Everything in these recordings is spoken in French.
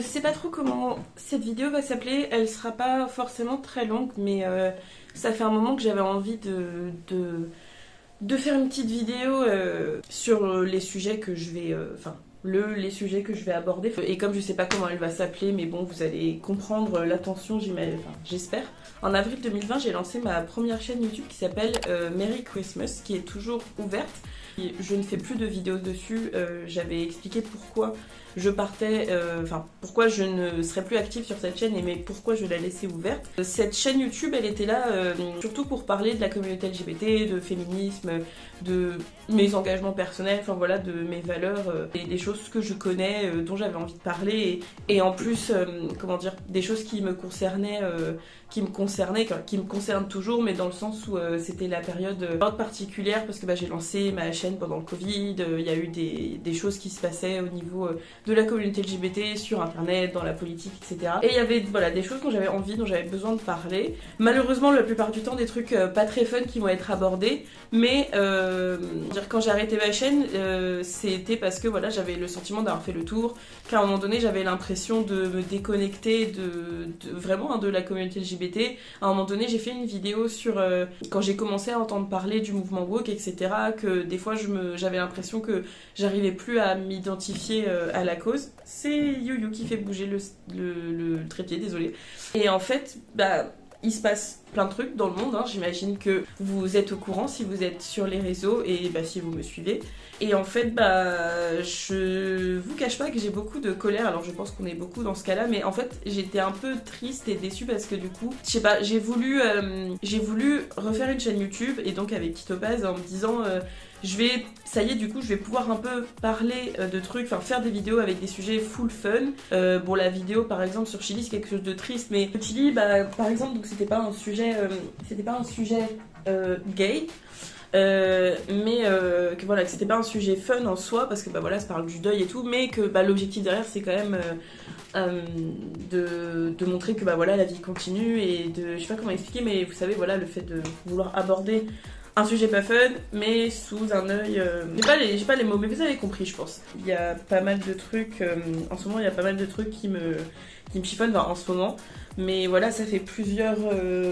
sais pas trop comment cette vidéo va s'appeler, elle sera pas forcément très longue, mais ça fait un moment que j'avais envie de faire une petite vidéo sur les sujets que je vais... les sujets que je vais aborder. Et comme je sais pas comment elle va s'appeler, mais bon, vous allez comprendre l'intention, j'espère. En avril 2020, j'ai lancé ma première chaîne YouTube qui s'appelle Merry Christmas, qui est toujours ouverte. Je ne fais plus de vidéos dessus, j'avais expliqué pourquoi je partais, pourquoi je ne serais plus active sur cette chaîne mais pourquoi je la laissais ouverte. Cette chaîne YouTube, elle était là surtout pour parler de la communauté LGBT, de féminisme, de mes engagements personnels, enfin voilà, de mes valeurs et des choses que je connais, dont j'avais envie de parler et en plus, des choses qui me concernaient, qui me concernent toujours, mais dans le sens où c'était la période particulière parce que j'ai lancé ma chaîne pendant le Covid, il y a eu des choses qui se passaient au niveau de la communauté LGBT sur internet, dans la politique, etc. Et il y avait des choses dont j'avais envie, dont j'avais besoin de parler. Malheureusement, la plupart du temps, des trucs pas très fun qui vont être abordés, mais quand j'ai arrêté ma chaîne, c'était parce que j'avais le sentiment d'avoir fait le tour, qu'à un moment donné, j'avais l'impression de me déconnecter vraiment de la communauté LGBT. À un moment donné, j'ai fait une vidéo sur quand j'ai commencé à entendre parler du mouvement woke, etc., que des fois j'avais l'impression que j'arrivais plus à m'identifier à la cause. C'est You qui fait bouger le trépied, désolé. Et en fait, il se passe plein de trucs dans le monde, hein. J'imagine que vous êtes au courant si vous êtes sur les réseaux et si vous me suivez. Et en fait, je vous cache pas que j'ai beaucoup de colère, alors je pense qu'on est beaucoup dans ce cas-là, mais en fait, j'étais un peu triste et déçue parce que du coup, je sais pas, j'ai voulu refaire une chaîne YouTube et donc avec Titopaz en me disant... ça y est, du coup, je vais pouvoir un peu parler de trucs, faire des vidéos avec des sujets full fun. La vidéo, par exemple, sur Chili, c'est quelque chose de triste, mais Chili, par exemple, donc c'était pas un sujet gay, que c'était pas un sujet fun en soi, parce que ça parle du deuil et tout, mais que l'objectif derrière, c'est quand même de montrer que la vie continue et je sais pas comment expliquer, mais vous savez, le fait de vouloir aborder un sujet pas fun, mais sous un œil... J'ai pas les mots, mais vous avez compris, je pense. Il y a pas mal de trucs... en ce moment, il y a pas mal de trucs qui me chiffonnent, en ce moment. Mais ça fait plusieurs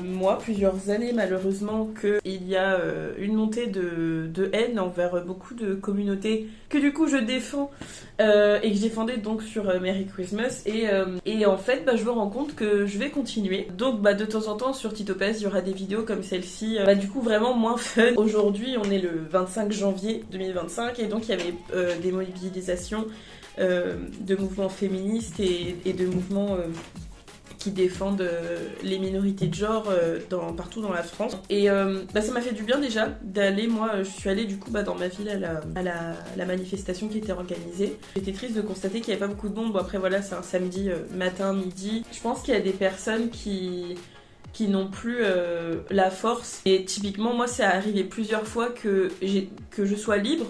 mois, plusieurs années, malheureusement, qu'il y a une montée de haine envers beaucoup de communautés que du coup je défends et que je défendais donc sur Merry Christmas. Et en fait, je me rends compte que je vais continuer. Donc de temps en temps sur Titopaz, il y aura des vidéos comme celle-ci, du coup vraiment moins fun. Aujourd'hui, on est le 25 janvier 2025 et donc il y avait des mobilisations de mouvements féministes et de mouvements... qui défendent les minorités de genre partout dans la France. Et ça m'a fait du bien déjà d'aller, moi je suis allée du coup dans ma ville à la manifestation qui était organisée. J'étais triste de constater qu'il n'y avait pas beaucoup de monde. Bon après c'est un samedi matin, midi. Je pense qu'il y a des personnes qui n'ont plus la force. Et typiquement, moi, c'est arrivé plusieurs fois que je sois libre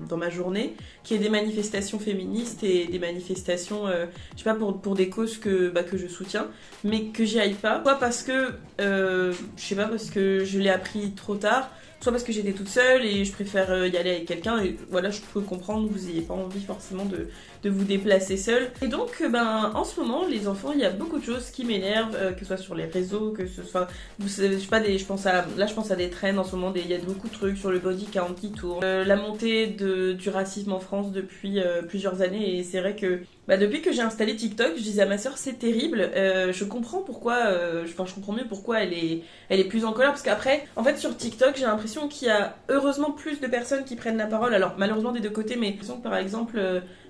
dans ma journée, qu'il y ait des manifestations féministes et des manifestations, je sais pas, pour des causes que je soutiens, mais que j'y aille pas. Soit parce que, je sais pas, parce que je l'ai appris trop tard, soit parce que j'étais toute seule et je préfère y aller avec quelqu'un. Et je peux comprendre que vous n'ayez pas envie forcément de vous déplacer seul. Et donc, en ce moment, les enfants, il y a beaucoup de choses qui m'énervent, que ce soit sur les réseaux, que ce soit, je sais pas, je pense à des trends en ce moment, il y a beaucoup de trucs sur le body count qui tournent, la montée du racisme en France depuis plusieurs années. Et c'est vrai que depuis que j'ai installé TikTok, je disais à ma soeur, c'est terrible, je comprends pourquoi, je comprends mieux pourquoi elle est plus en colère, parce qu'après, en fait, sur TikTok, j'ai l'impression qu'il y a heureusement plus de personnes qui prennent la parole, alors malheureusement des deux côtés, mais par exemple,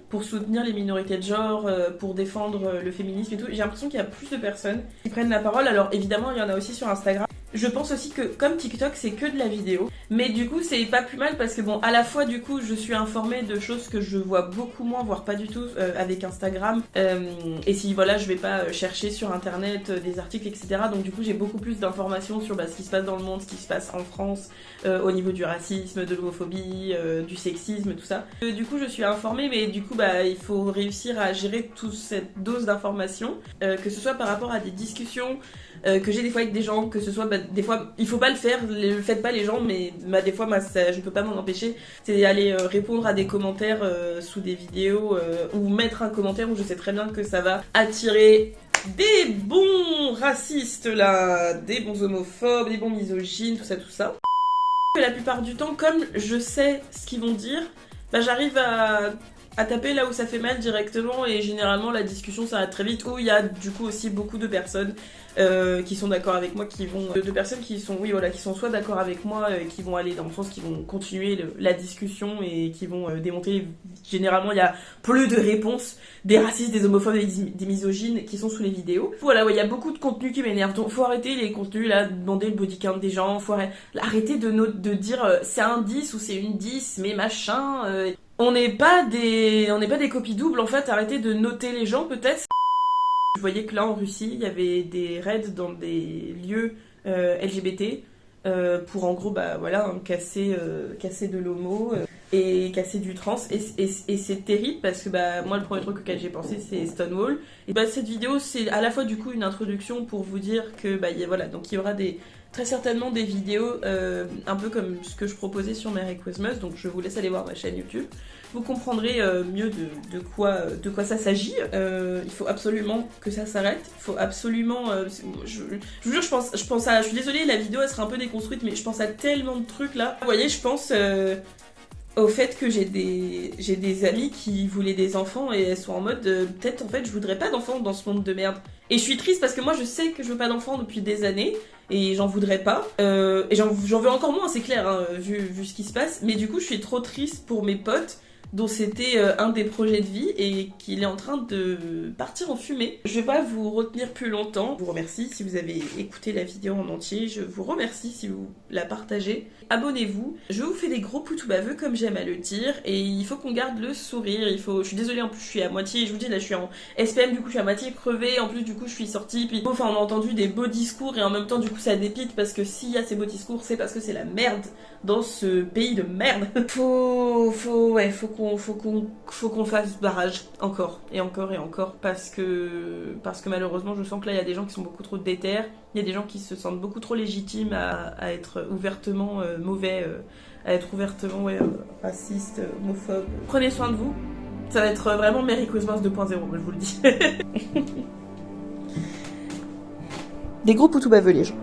pour soutenir les minorités de genre, pour défendre le féminisme et tout, j'ai l'impression qu'il y a plus de personnes qui prennent la parole. Alors évidemment, il y en a aussi sur Instagram. Je pense aussi que comme TikTok c'est que de la vidéo, mais du coup c'est pas plus mal parce que à la fois du coup je suis informée de choses que je vois beaucoup moins, voire pas du tout avec Instagram, et si je vais pas chercher sur internet des articles, etc. Donc du coup j'ai beaucoup plus d'informations sur ce qui se passe dans le monde, ce qui se passe en France au niveau du racisme, de l'homophobie, du sexisme, tout ça. Du coup je suis informée, mais du coup il faut réussir à gérer toute cette dose d'informations, que ce soit par rapport à des discussions que j'ai des fois avec des gens, que ce soit des fois il faut pas le faire, le faites pas les gens, mais des fois, je peux pas m'en empêcher, c'est d'aller répondre à des commentaires sous des vidéos ou mettre un commentaire où je sais très bien que ça va attirer des bons racistes là, des bons homophobes, des bons misogynes, tout ça. La plupart du temps, comme je sais ce qu'ils vont dire, bah j'arrive à taper là où ça fait mal directement et généralement la discussion s'arrête très vite, où il y a du coup aussi beaucoup de personnes qui sont d'accord avec moi, de personnes qui sont, oui voilà, qui sont soit d'accord avec moi, qui vont aller dans le sens, qui vont continuer la discussion et qui vont démonter. Généralement il y a plus de réponses des racistes, des homophobes et des misogynes qui sont sous les vidéos. Voilà, ouais, il y a beaucoup de contenu qui m'énerve, donc faut arrêter les contenus là, demander le body count des gens, faut arrêter de dire c'est un 10 ou c'est une 10, mais machin. On n'est pas des copies doubles en fait, arrêtez de noter les gens peut-être. Je voyais que là en Russie, il y avait des raids dans des lieux LGBT pour en gros bah voilà, casser de l'homo et casser du trans et c'est terrible parce que bah moi le premier truc auquel j'ai pensé c'est Stonewall. Et bah cette vidéo c'est à la fois du coup une introduction pour vous dire que bah voilà, donc il y aura très certainement des vidéos un peu comme ce que je proposais sur Merry Christmas, donc je vous laisse aller voir ma chaîne YouTube. Vous comprendrez mieux de quoi ça s'agit. Il faut absolument que ça s'arrête. Il faut absolument... je vous jure, je pense à... Je suis désolée, la vidéo elle sera un peu déconstruite, mais je pense à tellement de trucs là. Vous voyez, je pense au fait que j'ai des amis qui voulaient des enfants et elles sont en mode peut-être en fait je voudrais pas d'enfants dans ce monde de merde. Et je suis triste parce que moi je sais que je veux pas d'enfants depuis des années et j'en voudrais pas. Et j'en veux encore moins, c'est clair, hein, vu ce qui se passe. Mais du coup je suis trop triste pour mes potes dont c'était un des projets de vie et qu'il est en train de partir en fumée. Je vais pas vous retenir plus longtemps. Je vous remercie si vous avez écouté la vidéo en entier. Je vous remercie si vous la partagez. Abonnez-vous. Je vous fais des gros poutous baveux comme j'aime à le dire. Et il faut qu'on garde le sourire. Je suis désolée, en plus je suis à moitié. Je vous dis là je suis en SPM, du coup je suis à moitié crevée. En plus du coup je suis sortie. Puis enfin on a entendu des beaux discours et en même temps du coup ça dépite parce que s'il y a ces beaux discours c'est parce que c'est la merde dans ce pays de merde. Faut qu'on fasse barrage encore et encore et encore parce que malheureusement je sens que là il y a des gens qui sont beaucoup trop déter, il y a des gens qui se sentent beaucoup trop légitimes à être ouvertement mauvais, à être ouvertement racistes, homophobes. Prenez soin de vous, ça va être vraiment Merry Christmas 2.0, je vous le dis. Des gros poutous baveux les gens.